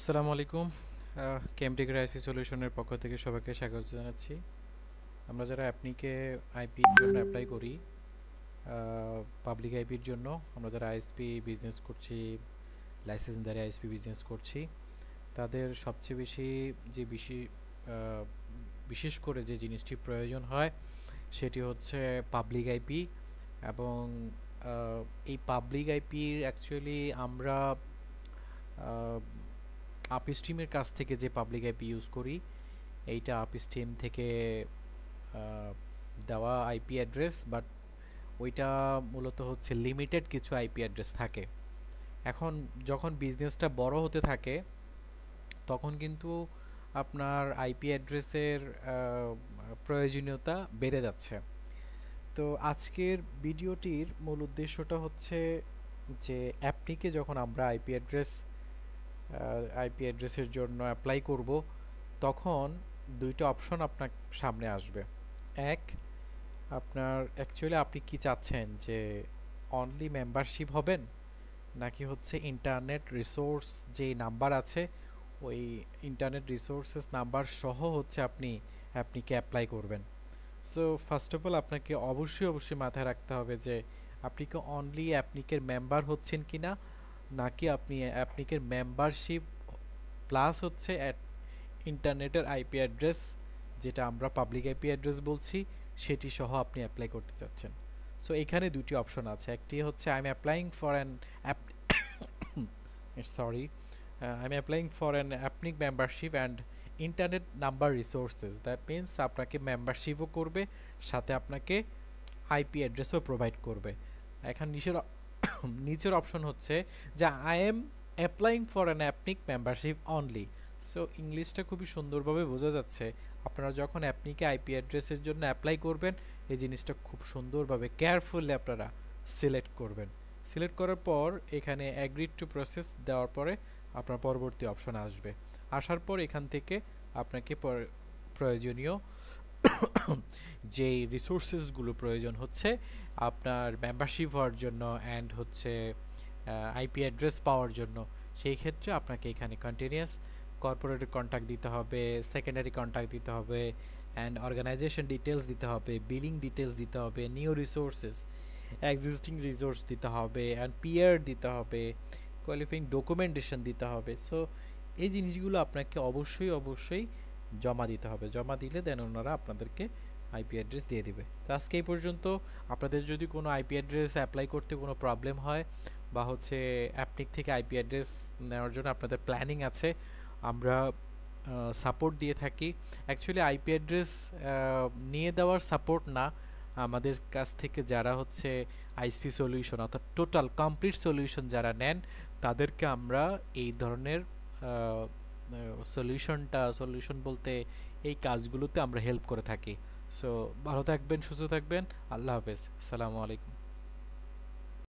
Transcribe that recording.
আসসালামু আলাইকুম। কেমটেকের আইপি সলিউশনের পক্ষ থেকে সবাইকে স্বাগত জানাচ্ছি। আমরা যারা অ্যাপনিকে আইপির জন্য অ্যাপ্লাই করি, পাবলিক আইপির জন্য, আমরা যারা আইএসপি বিজনেস করছি, লাইসেন্সধারী আইএসপি বিজনেস করছি, তাদের সবচেয়ে বেশি যে বিশেষ করে যে জিনিসটি প্রয়োজন হয় সেটি হচ্ছে পাবলিক আইপি। এবং এই পাবলিক আইপির অ্যাকচুয়ালি আমরা আপস্ট্রিমের কাছ থেকে যে পাবলিক আইপি ইউজ করি, এইটা আপস্ট্রিম থেকে দেওয়া আইপি অ্যাড্রেস, বাট ওইটা মূলত হচ্ছে লিমিটেড কিছু আইপি অ্যাড্রেস থাকে। এখন যখন বিজনেসটা বড় হতে থাকে তখন কিন্তু আপনার আইপি অ্যাড্রেসের প্রয়োজনীয়তা বেড়ে যাচ্ছে। তো আজকের ভিডিওটির মূল উদ্দেশ্যটা হচ্ছে যে অ্যাপনিকে যখন আমরা আইপি অ্যাড্রেসের জন্য অ্যাপ্লাই করব, তখন দুইটা অপশন আপনার সামনে আসবে। এক, আপনার অ্যাকচুয়ালি আপনি কি চাচ্ছেন, যে অনলি মেম্বারশিপ হবেন, নাকি হচ্ছে ইন্টারনেট রিসোর্স যেই নাম্বার আছে ওই ইন্টারনেট রিসোর্সেস নাম্বার সহ হচ্ছে আপনিকে অ্যাপ্লাই করবেন। সো ফার্স্ট অফ অল আপনাকে অবশ্যই মাথায় রাখতে হবে যে আপনি কি অনলি অ্যাপনিকের মেম্বার হচ্ছেন কি না, নাকি আপনি অ্যাপনিকের মেম্বারশিপ প্লাস হচ্ছে ইন্টারনেটের আইপি অ্যাড্রেস, যেটা আমরা পাবলিক আইপি অ্যাড্রেস বলছি, সেটি সহ আপনি অ্যাপ্লাই করতে চাচ্ছেন। সো এখানে দুটি অপশন আছে। একটি হচ্ছে I am applying for an app sorry I am applying for an APNIC membership and internet number resources. That means আপনাকে মেম্বারশিপও করবে, সাথে আপনাকে আইপি অ্যাড্রেসও প্রোভাইড করবে। এখন নিচের অপশন হচ্ছে যে I am applying for an APNIC membership only. So ইংলিশটা খুবই সুন্দরভাবে বোঝা যাচ্ছে। আপনারা যখন অ্যাপনিকে আইপি অ্যাড্রেসের জন্য অ্যাপ্লাই করবেন, এই জিনিসটা খুব সুন্দরভাবে কেয়ারফুলি আপনারা সিলেক্ট করবেন। সিলেক্ট করার পর এখানে অ্যাগ্রিড টু প্রসেস দেওয়ার পরে আপনার পরবর্তী অপশন আসবে। আসার পর এখান থেকে আপনাকে প্রয়োজনীয় যেই রিসোর্সেসগুলো প্রয়োজন হচ্ছে আপনার মেম্বারশিপ হওয়ার জন্য অ্যান্ড হচ্ছে আইপি অ্যাড্রেস পাওয়ার জন্য, সেই ক্ষেত্রে আপনাকে এখানে কন্টিনিউয়াস কর্পোরেট কন্ট্যাক্ট দিতে হবে, সেকেন্ডারি কন্ট্যাক্ট দিতে হবে, অ্যান্ড অর্গানাইজেশন ডিটেলস দিতে হবে, বিলিং ডিটেলস দিতে হবে, নিউ রিসোর্সেস, এক্সিস্টিং রিসোর্স দিতে হবে, অ্যান্ড পিয়ার দিতে হবে, কোয়ালিফাইং ডকুমেন্টেশন দিতে হবে। সো এই জিনিসগুলো আপনাকে অবশ্যই জমা দিতে হবে। জমা দিলে দেন ওনারা আপনাদেরকে আইপি অ্যাড্রেস দিয়ে দিবে। তো আজকে এই পর্যন্ত। আপনাদের যদি কোনো আইপি অ্যাড্রেস অ্যাপ্লাই করতে কোনো প্রবলেম হয়, বা হচ্ছে অ্যাপনিক থেকে আইপি অ্যাড্রেস নেওয়ার জন্য আপনাদের প্ল্যানিং আছে, আমরা সাপোর্ট দিয়ে থাকি। অ্যাকচুয়ালি আইপি অ্যাড্রেস নিয়ে দেওয়ার সাপোর্ট না, আমাদের কাছ থেকে যারা হচ্ছে আইএসপি সলিউশন অর্থাৎ টোটাল কমপ্লিট সলিউশন যারা নেন, তাদেরকে আমরা এই ধরনের সলিউশন বলতে এই কাজগুলোতে আমরা হেল্প করে থাকি। সো ভালো থাকবেন, সুস্থ থাকবেন। আল্লাহ হাফেজ। আসসালামু আলাইকুম।